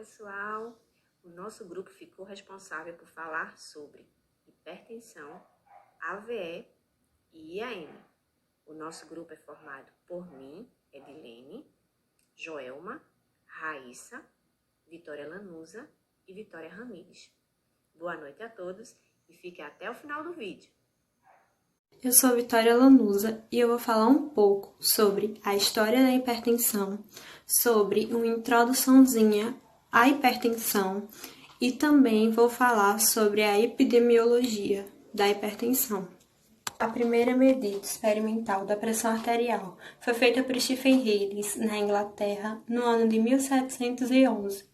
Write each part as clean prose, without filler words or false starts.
pessoal! O nosso grupo ficou responsável por falar sobre hipertensão, AVE e IAM. O nosso grupo é formado por mim, Edilene, Joelma, Raíssa, Vitória Lanusa e Vitória Ramires. Boa noite a todos e fiquem até o final do vídeo. Eu sou Vitória Lanusa e eu vou falar um pouco sobre a história da hipertensão, sobre uma introduçãozinha à hipertensão e também vou falar sobre a epidemiologia da hipertensão. A primeira medida experimental da pressão arterial foi feita por Stephen Hales, na Inglaterra, no ano de 1711,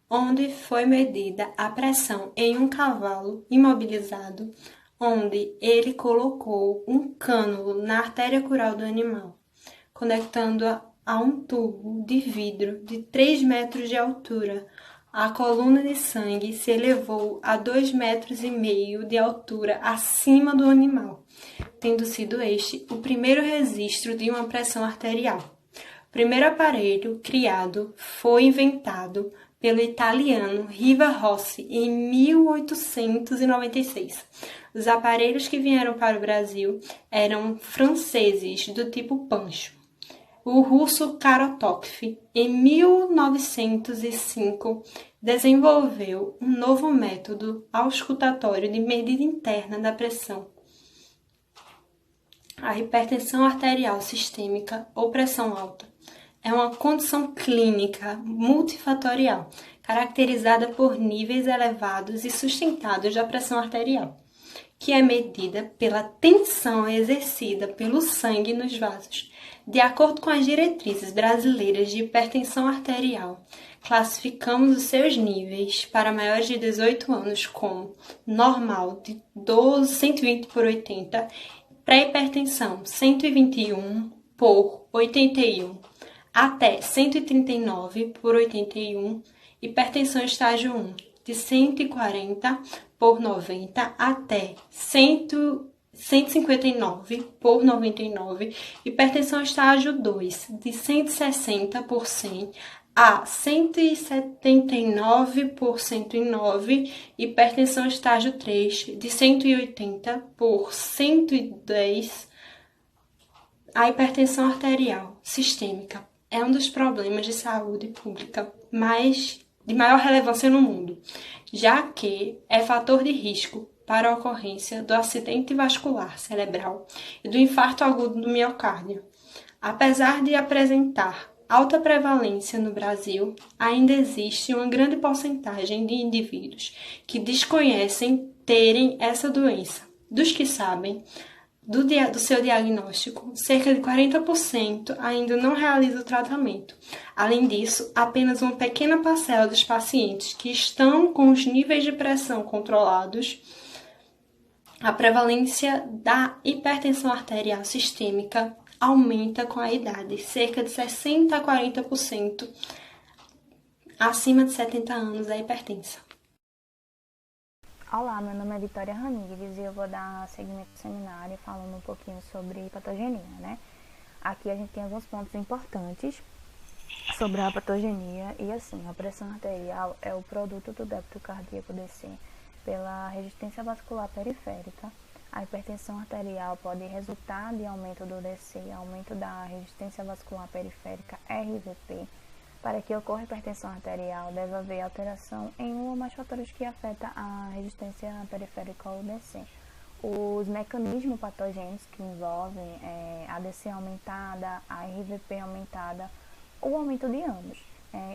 onde foi medida a pressão em um cavalo imobilizado, onde ele colocou um cânulo na artéria cural do animal, conectando-a a um tubo de vidro de 3 metros de altura. A coluna de sangue se elevou a 2,5 metros de altura acima do animal, tendo sido este o primeiro registro de uma pressão arterial. O primeiro aparelho criado foi inventado pelo italiano Riva Rossi em 1896. Os aparelhos que vieram para o Brasil eram franceses do tipo Pancho. O russo Karotokov, em 1905, desenvolveu um novo método auscultatório de medida interna da pressão. A hipertensão arterial sistêmica ou pressão alta é uma condição clínica multifatorial, caracterizada por níveis elevados e sustentados da pressão arterial, que é medida pela tensão exercida pelo sangue nos vasos. De acordo com as diretrizes brasileiras de hipertensão arterial, classificamos os seus níveis para maiores de 18 anos como normal de 120/80, pré-hipertensão 121/81, até 139/81, hipertensão estágio 1 de 140/90 até 159/99, hipertensão estágio 2 de 160/100 a 179/109, hipertensão estágio 3 de 180/110. A hipertensão arterial sistêmica é um dos problemas de saúde pública de maior relevância no mundo, já que é fator de risco para a ocorrência do acidente vascular cerebral e do infarto agudo do miocárdio. Apesar de apresentar alta prevalência no Brasil, ainda existe uma grande porcentagem de indivíduos que desconhecem terem essa doença. Dos que sabem do seu diagnóstico, cerca de 40% ainda não realiza o tratamento. Além disso, apenas uma pequena parcela dos pacientes que estão com os níveis de pressão controlados. A prevalência da hipertensão arterial sistêmica aumenta com a idade, cerca de 60% a 40% acima de 70 anos é hipertensa. Olá, meu nome é Vitória Ramires e eu vou dar seguimento ao seminário falando um pouquinho sobre patogenia, né? Aqui a gente tem alguns pontos importantes sobre a patogenia e assim, a pressão arterial é o produto do débito cardíaco DC pela resistência vascular periférica. A hipertensão arterial pode resultar de aumento do DC, aumento da resistência vascular periférica, RVP. Para que ocorra hipertensão arterial, deve haver alteração em um ou mais fatores que afetam a resistência periférica ou DC. Os mecanismos patogênicos que envolvem a DC aumentada, a RVP aumentada ou aumento de ambos.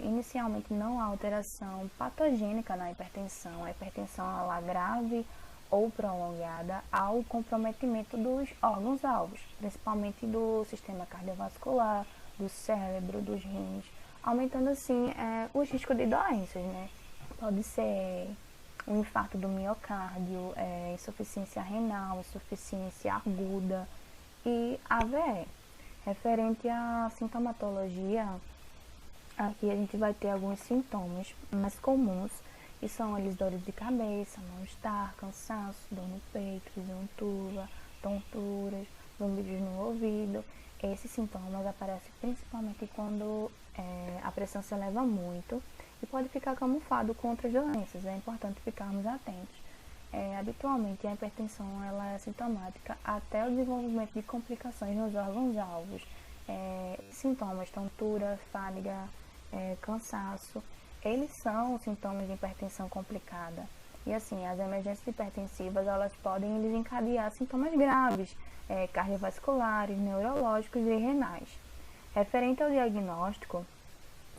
Inicialmente não há alteração patogênica na hipertensão. A hipertensão ela grave ou prolongada ao comprometimento dos órgãos-alvos, principalmente do sistema cardiovascular, do cérebro, dos rins, aumentando assim os riscos de doenças, né? Pode ser um infarto do miocárdio, insuficiência renal, insuficiência aguda e AVE. Referente à sintomatologia, aqui a gente vai ter alguns sintomas mais comuns, que são eles dores de cabeça, mal-estar, cansaço, dor no peito, visão turva, tonturas, zumbidos no ouvido. Esses sintomas aparecem principalmente quando a pressão se eleva muito e que pode ficar camuflado com outras doenças. É importante ficarmos atentos. Habitualmente, a hipertensão ela é sintomática até o desenvolvimento de complicações nos órgãos-alvos. Sintomas, tontura, fadiga, cansaço, eles são sintomas de hipertensão complicada. E assim, as emergências hipertensivas, elas podem desencadear sintomas graves, cardiovasculares, neurológicos e renais. Referente ao diagnóstico,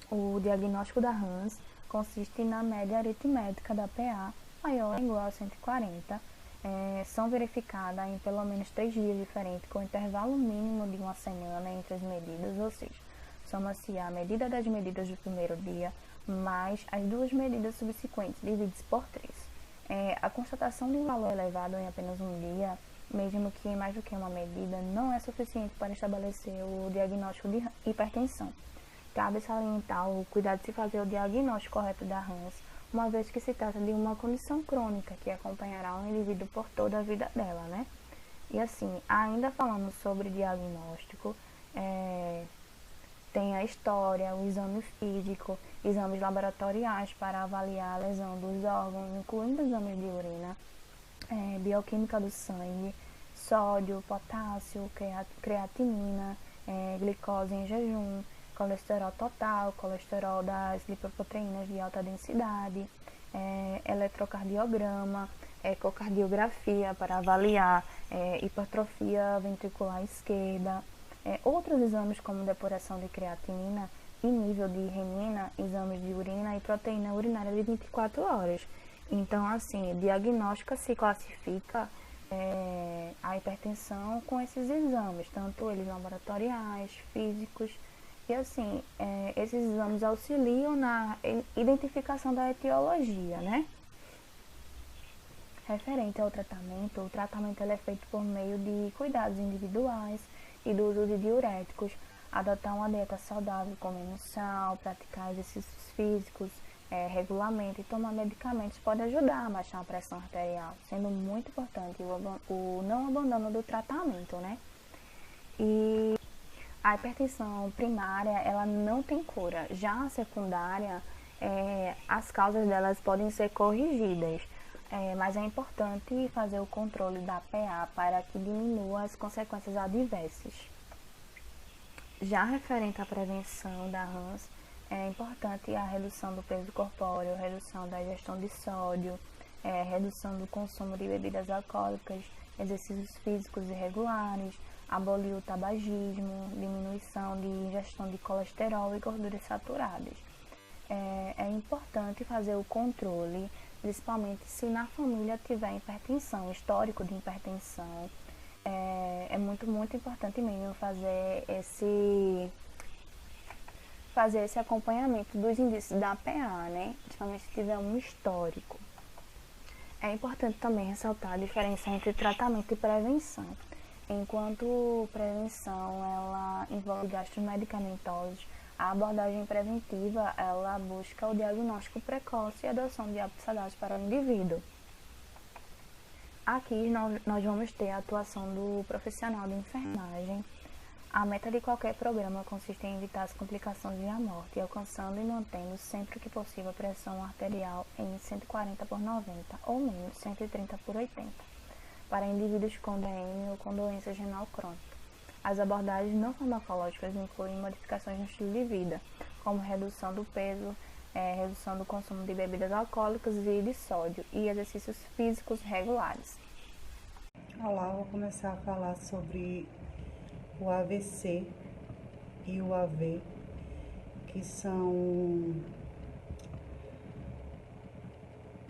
o diagnóstico da HANS consiste na média aritmética da PA maior ou igual a 140. São verificadas em pelo menos 3 dias diferentes, com intervalo mínimo de uma semana entre as medidas, ou seja, soma-se a medida das medidas do primeiro dia, mais as 2 medidas subsequentes, divididas por 3. A constatação de um valor elevado em apenas um dia, mesmo que em mais do que uma medida, não é suficiente para estabelecer o diagnóstico de hipertensão. Cabe salientar o cuidado de se fazer o diagnóstico correto da HANS, uma vez que se trata de uma condição crônica que acompanhará o indivíduo por toda a vida dela, né? E assim, ainda falando sobre diagnóstico, tem a história, o exame físico, exames laboratoriais para avaliar a lesão dos órgãos, incluindo exames de urina, bioquímica do sangue, sódio, potássio, creatinina, glicose em jejum, colesterol total, colesterol das lipoproteínas de alta densidade, eletrocardiograma, ecocardiografia para avaliar hipertrofia ventricular esquerda, outros exames como depuração de creatinina e nível de renina, exames de urina e proteína urinária de 24 horas. Então, assim, diagnóstica se classifica a hipertensão com esses exames, tanto eles laboratoriais, físicos, e assim, esses exames auxiliam na identificação da etiologia, né? Referente ao tratamento, o tratamento ele é feito por meio de cuidados individuais e do uso de diuréticos, adotar uma dieta saudável, comer menos sal, praticar exercícios físicos, regularmente e tomar medicamentos pode ajudar a baixar a pressão arterial, sendo muito importante o não abandono do tratamento, né? E a hipertensão primária, ela não tem cura. Já a secundária, as causas delas podem ser corrigidas, mas é importante fazer o controle da PA para que diminua as consequências adversas. Já referente à prevenção da HANS, é importante a redução do peso corpóreo, redução da ingestão de sódio, redução do consumo de bebidas alcoólicas, exercícios físicos irregulares, abolir o tabagismo, diminuição de ingestão de colesterol e gorduras saturadas. É importante fazer o controle, principalmente se na família tiver hipertensão, histórico de hipertensão. É muito importante mesmo fazer esse acompanhamento dos indícios da PA, né? Principalmente se tiver um histórico. É importante também ressaltar a diferença entre tratamento e prevenção. Enquanto prevenção ela envolve gastos medicamentosos, a abordagem preventiva ela busca o diagnóstico precoce e a adoção de hábitos saudáveis para o indivíduo. Aqui nós vamos ter a atuação do profissional de enfermagem. A meta de qualquer programa consiste em evitar as complicações e a morte, alcançando e mantendo sempre que possível a pressão arterial em 140 por 90 ou menos 130 por 80 para indivíduos com DM ou com doença renal crônica. As abordagens não farmacológicas incluem modificações no estilo de vida, como redução do peso, redução do consumo de bebidas alcoólicas e de sódio e exercícios físicos regulares. Olá, vou começar a falar sobre o AVC e o AV, que são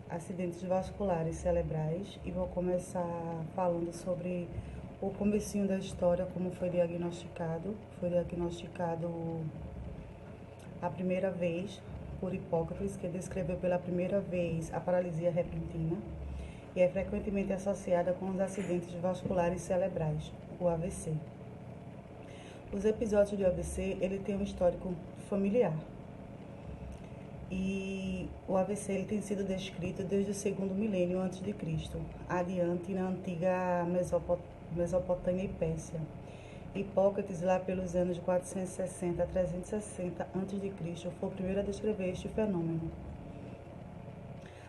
acidentes vasculares cerebrais, e vou começar falando sobre o comecinho da história, como foi diagnosticado. Foi diagnosticado a primeira vez por Hipócrates, que descreveu pela primeira vez a paralisia repentina e é frequentemente associada com os acidentes vasculares cerebrais, o AVC. Os episódios de AVC, ele tem um histórico familiar. E o AVC ele tem sido descrito desde o segundo milênio antes de Cristo, adiante na antiga Mesopotâmia e Pérsia. Hipócrates, lá pelos anos de 460 a 360 a.C., foi o primeiro a descrever este fenômeno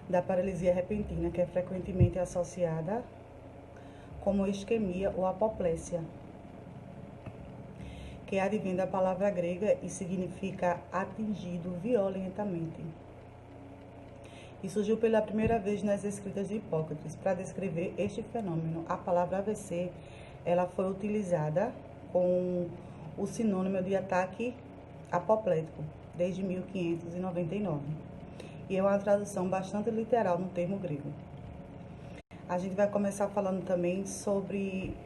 da paralisia repentina, que é frequentemente associada como isquemia ou apoplésia, que advém da palavra grega e significa atingido violentamente. E surgiu pela primeira vez nas escritas de Hipócrates. Para descrever este fenômeno, a palavra AVC ela foi utilizada com o sinônimo de ataque apoplético desde 1599. E é uma tradução bastante literal no termo grego. A gente vai começar falando também sobre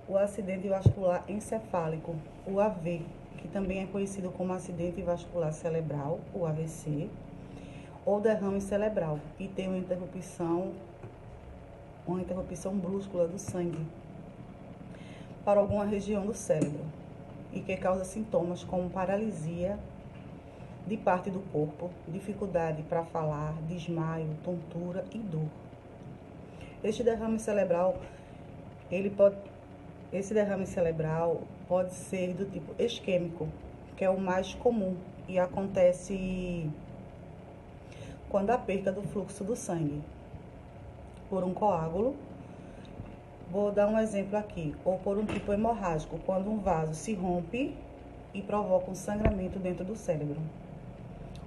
o acidente vascular encefálico, o AV, que também é conhecido como acidente vascular cerebral, o AVC, ou derrame cerebral, e tem uma interrupção brusca do sangue para alguma região do cérebro e que causa sintomas como paralisia de parte do corpo, dificuldade para falar, desmaio, tontura e dor. Esse derrame cerebral pode ser do tipo isquêmico, que é o mais comum e acontece quando há perda do fluxo do sangue por um coágulo. Vou dar um exemplo aqui, ou por um tipo hemorrágico, quando um vaso se rompe e provoca um sangramento dentro do cérebro,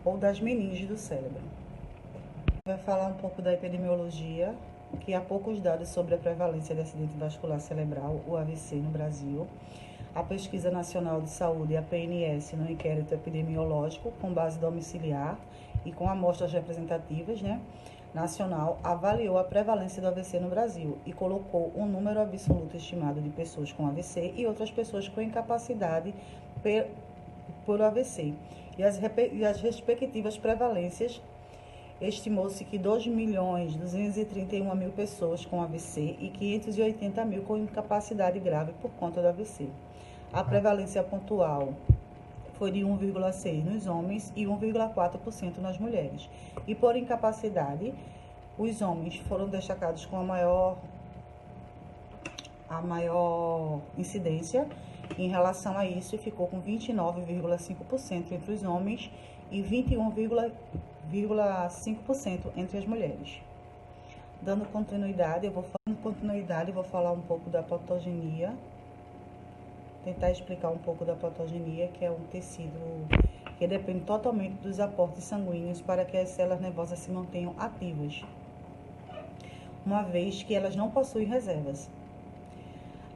ou das meninges do cérebro. Vai falar um pouco da epidemiologia, que há poucos dados sobre a prevalência de acidente vascular cerebral, o AVC, no Brasil. A Pesquisa Nacional de Saúde, a PNS, no inquérito epidemiológico, com base domiciliar e com amostras representativas, nacional, avaliou a prevalência do AVC no Brasil e colocou um número absoluto estimado de pessoas com AVC e outras pessoas com incapacidade por AVC. E as respectivas prevalências, estimou-se que 2.231.000 pessoas com AVC e 580.000 com incapacidade grave por conta do AVC. A prevalência pontual foi de 1,6% nos homens e 1,4% nas mulheres. E por incapacidade, os homens foram destacados com a maior incidência em relação a isso, e ficou com 29,5% entre os homens e 21,5% entre as mulheres. Dando continuidade, eu vou falar um pouco da patogenia. Tentar explicar um pouco da patogenia, que é um tecido que depende totalmente dos aportes sanguíneos para que as células nervosas se mantenham ativas, uma vez que elas não possuem reservas.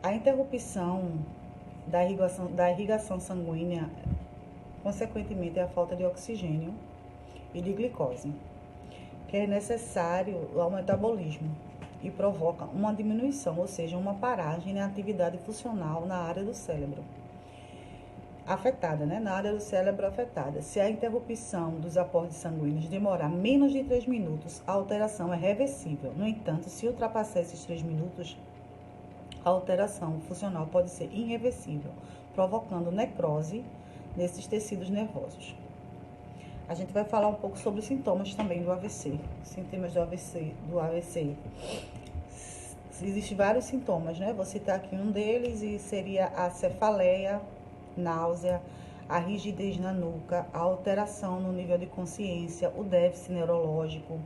A interrupção da irrigação sanguínea, consequentemente, é a falta de oxigênio e de glicose, que é necessário ao metabolismo, e provoca uma diminuição, ou seja, uma paragem na atividade funcional na área do cérebro afetada, na área do cérebro afetada. Se a interrupção dos aportes sanguíneos demorar menos de 3 minutos, a alteração é reversível. No entanto, se ultrapassar esses 3 minutos, a alteração funcional pode ser irreversível, provocando necrose nesses tecidos nervosos. A gente vai falar um pouco sobre os sintomas também do AVC. Sintomas do AVC. Existem vários sintomas, Vou citar aqui um deles, e seria a cefaleia, náusea, a rigidez na nuca, a alteração no nível de consciência, o déficit neurológico,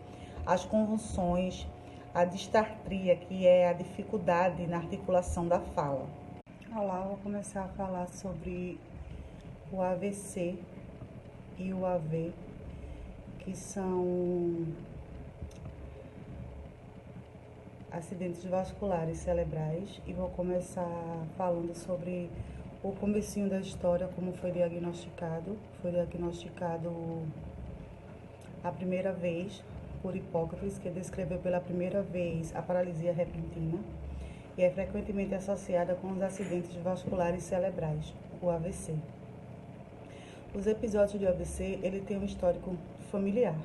as convulsões, a distartria, que é a dificuldade na articulação da fala. Olá, vou começar a falar sobre o AVC e o AV, que são acidentes vasculares cerebrais, e vou começar falando sobre o comecinho da história, como foi diagnosticado. Foi diagnosticado a primeira vez por Hipócrates, que descreveu pela primeira vez a paralisia repentina, e é frequentemente associada com os acidentes vasculares cerebrais, o AVC. Os episódios de AVC, ele tem um histórico familiar.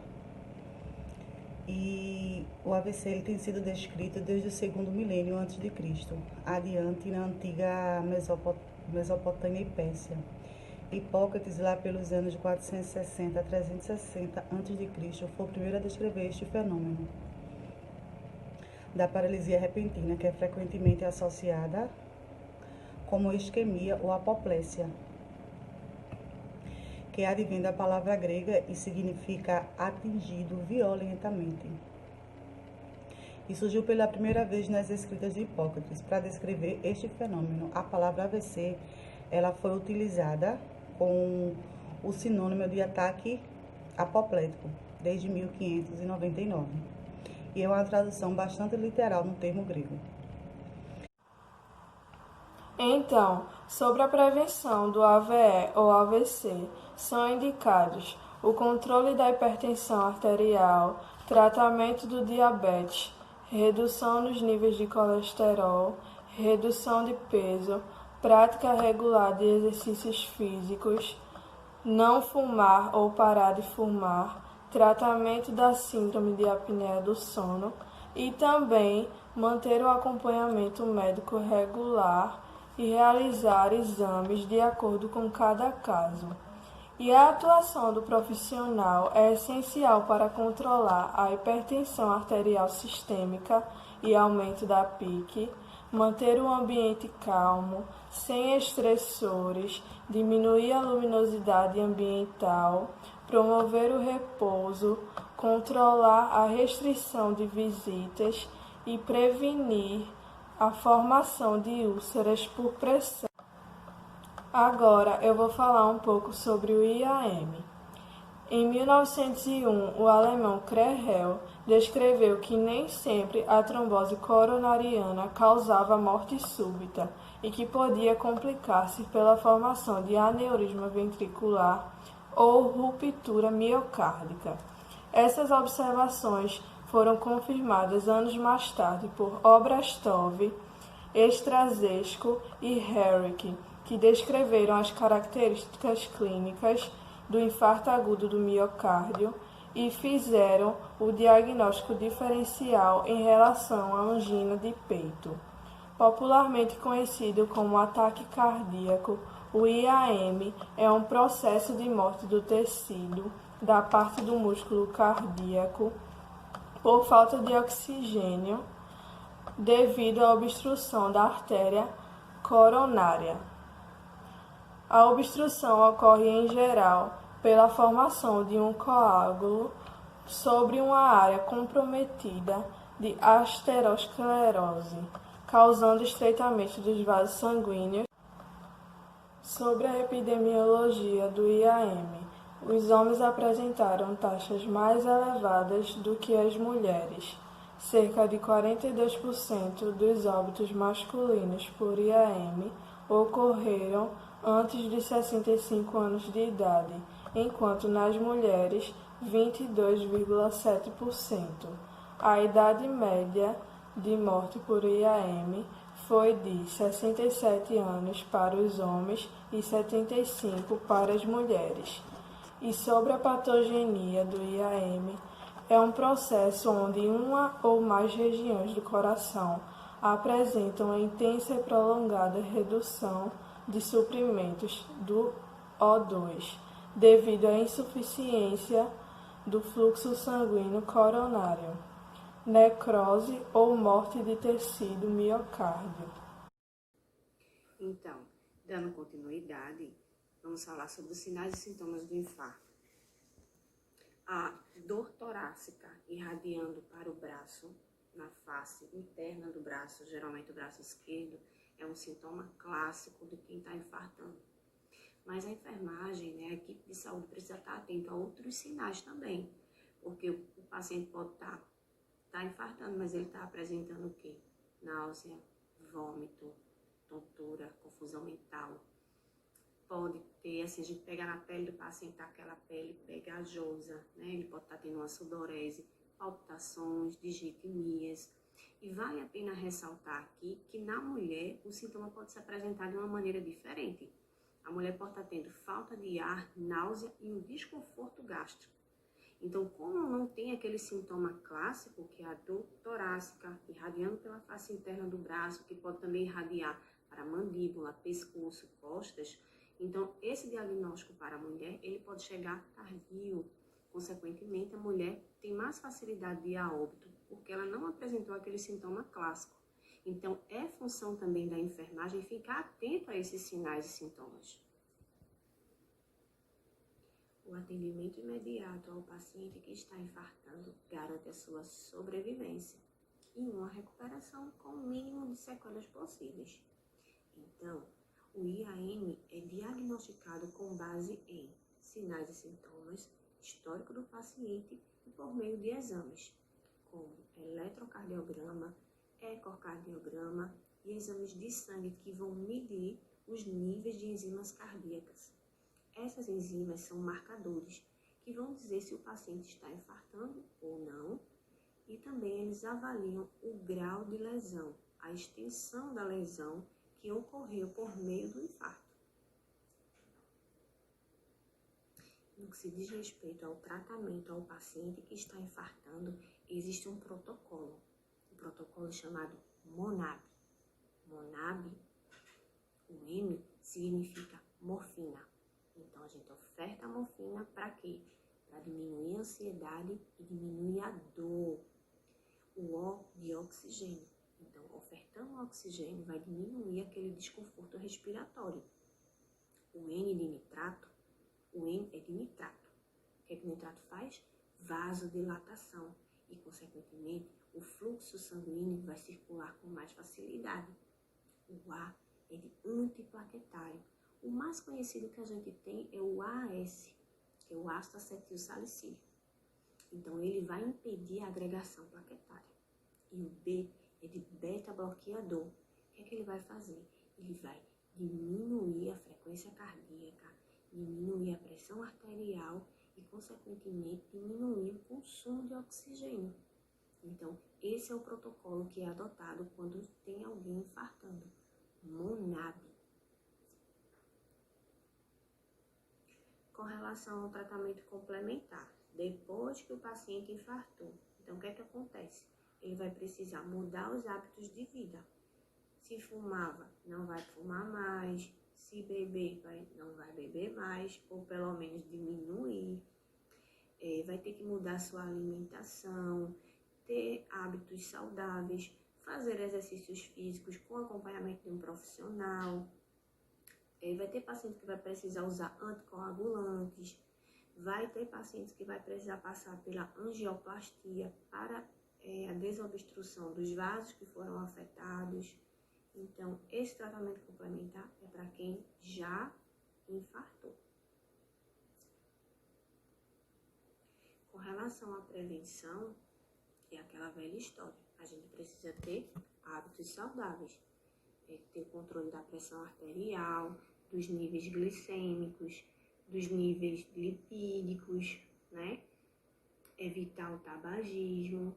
E o AVC ele tem sido descrito desde o segundo milênio antes de Cristo, adiante na antiga Mesopotâmia e Pérsia. Hipócrates, lá pelos anos de 460 a 360 a.C., foi o primeiro a descrever este fenômeno da paralisia repentina, que é frequentemente associada como isquemia ou apoplésia, que advém da palavra grega e significa atingido violentamente. E surgiu pela primeira vez nas escritas de Hipócrates. Para descrever este fenômeno, a palavra AVC ela foi utilizada com o sinônimo de ataque apoplético desde 1599. E é uma tradução bastante literal no termo grego. Então, sobre a prevenção do AVE ou AVC, são indicados o controle da hipertensão arterial, tratamento do diabetes, redução nos níveis de colesterol, redução de peso, prática regular de exercícios físicos, não fumar ou parar de fumar, tratamento da síndrome de apneia do sono e também manter o acompanhamento médico regular e realizar exames de acordo com cada caso. E a atuação do profissional é essencial para controlar a hipertensão arterial sistêmica e aumento da pique, manter o ambiente calmo, sem estressores, diminuir a luminosidade ambiental, promover o repouso, controlar a restrição de visitas e prevenir a formação de úlceras por pressão. Agora eu vou falar um pouco sobre o IAM. Em 1901, o alemão Krehel descreveu que nem sempre a trombose coronariana causava morte súbita e que podia complicar-se pela formação de aneurisma ventricular ou ruptura miocárdica. Essas observações foram confirmadas anos mais tarde por Obrastov, Strazesco e Herrick, que descreveram as características clínicas do infarto agudo do miocárdio e fizeram o diagnóstico diferencial em relação à angina de peito. Popularmente conhecido como ataque cardíaco, o IAM é um processo de morte do tecido da parte do músculo cardíaco por falta de oxigênio devido à obstrução da artéria coronária. A obstrução ocorre em geral pela formação de um coágulo sobre uma área comprometida de aterosclerose, causando estreitamento dos vasos sanguíneos. Sobre a epidemiologia do IAM, os homens apresentaram taxas mais elevadas do que as mulheres. Cerca de 42% dos óbitos masculinos por IAM ocorreram antes de 65 anos de idade, enquanto nas mulheres 22,7%. A idade média de morte por IAM foi de 67 anos para os homens e 75 para as mulheres. E sobre a patogenia do IAM, é um processo onde uma ou mais regiões do coração apresentam a intensa e prolongada redução de suprimentos do O2, devido à insuficiência do fluxo sanguíneo coronário, necrose ou morte de tecido miocárdio. Então, dando continuidade, vamos falar sobre os sinais e sintomas do infarto. A dor torácica irradiando para o braço, na face interna do braço, geralmente o braço esquerdo, é um sintoma clássico de quem está infartando. Mas a enfermagem, a equipe de saúde precisa estar atento a outros sinais também, porque o paciente pode estar infartando, mas ele está apresentando o quê? Náusea, vômito, tontura, confusão mental. Pode ter, assim, a gente pegar na pele do paciente, aquela pele pegajosa, ele pode estar tendo uma sudorese, palpitações, digitemias. E vale a pena ressaltar aqui que na mulher o sintoma pode se apresentar de uma maneira diferente. A mulher pode estar tendo falta de ar, náusea e um desconforto gástrico. Então, como não tem aquele sintoma clássico, que é a dor torácica, irradiando pela face interna do braço, que pode também irradiar para a mandíbula, pescoço, costas, então esse diagnóstico para a mulher, ele pode chegar tardio. Consequentemente, a mulher tem mais facilidade de ir a óbito, porque ela não apresentou aquele sintoma clássico. Então, é função também da enfermagem ficar atento a esses sinais e sintomas. O atendimento imediato ao paciente que está infartando garante a sua sobrevivência e uma recuperação com o mínimo de sequelas possíveis. Então, o IAM é diagnosticado com base em sinais e sintomas, histórico do paciente e por meio de exames, como eletrocardiograma, ecocardiograma e exames de sangue que vão medir os níveis de enzimas cardíacas. Essas enzimas são marcadores que vão dizer se o paciente está infartando ou não, e também eles avaliam o grau de lesão, a extensão da lesão que ocorreu por meio do infarto. No que se diz respeito ao tratamento ao paciente que está infartando, existe um protocolo chamado MONAB. MONAB, o M significa morfina. Então, a gente oferta a morfina para quê? Para diminuir a ansiedade e diminuir a dor. O O de oxigênio. Então, ofertando o oxigênio vai diminuir aquele desconforto respiratório. O N de nitrato, o N é de nitrato. O que é que o nitrato faz? Vasodilatação. E, consequentemente, o fluxo sanguíneo vai circular com mais facilidade. O A é de antiplaquetário. O mais conhecido que a gente tem é o AS, que é o ácido acetil salicílico. Então, ele vai impedir a agregação plaquetária. E o B é de beta-bloqueador. O que é que ele vai fazer? Ele vai diminuir a frequência cardíaca, diminuir a pressão arterial e, consequentemente, diminuir o consumo de oxigênio. Então, esse é o protocolo que é adotado quando tem alguém infartando. MONAB. Com relação ao tratamento complementar, depois que o paciente infartou, então o que é que acontece? Ele vai precisar mudar os hábitos de vida. Se fumava, não vai fumar mais. Se beber, não vai beber mais, ou pelo menos diminuir. Vai ter que mudar sua alimentação, ter hábitos saudáveis, fazer exercícios físicos com acompanhamento de um profissional. Vai ter paciente que vai precisar usar anticoagulantes, vai ter pacientes que vai precisar passar pela angioplastia para a desobstrução dos vasos que foram afetados. Então, esse tratamento complementar é para quem já infartou. Com relação à prevenção, é aquela velha história. A gente precisa ter hábitos saudáveis. Ter o controle da pressão arterial, dos níveis glicêmicos, dos níveis lipídicos, né? Evitar o tabagismo.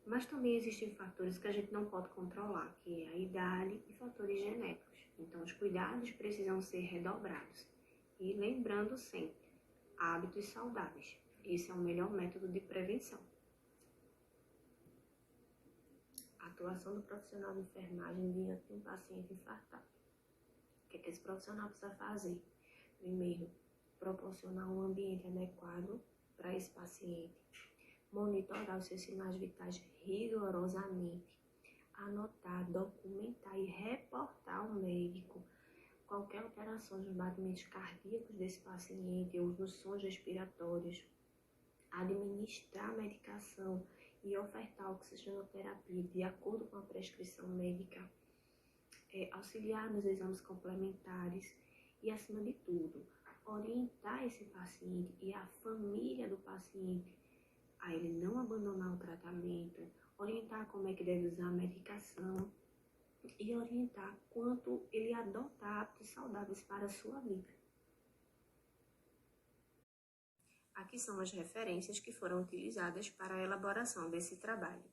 Mas também existem fatores que a gente não pode controlar, que é a idade e fatores genéticos. Então, os cuidados precisam ser redobrados. E lembrando sempre, hábitos saudáveis. Esse é o melhor método de prevenção. A atuação do profissional de enfermagem diante de um paciente infartado. O que esse profissional precisa fazer? Primeiro, proporcionar um ambiente adequado para esse paciente. Monitorar os seus sinais vitais rigorosamente. Anotar, documentar e reportar ao médico qualquer alteração nos batimentos cardíacos desse paciente ou nos sons respiratórios. Administrar a medicação e ofertar oxigenoterapia de acordo com a prescrição médica. Auxiliar nos exames complementares e, acima de tudo, orientar esse paciente e a família do paciente a ele não abandonar o tratamento, orientar como é que deve usar a medicação e orientar quanto ele adotar hábitos saudáveis para a sua vida. Aqui são as referências que foram utilizadas para a elaboração desse trabalho.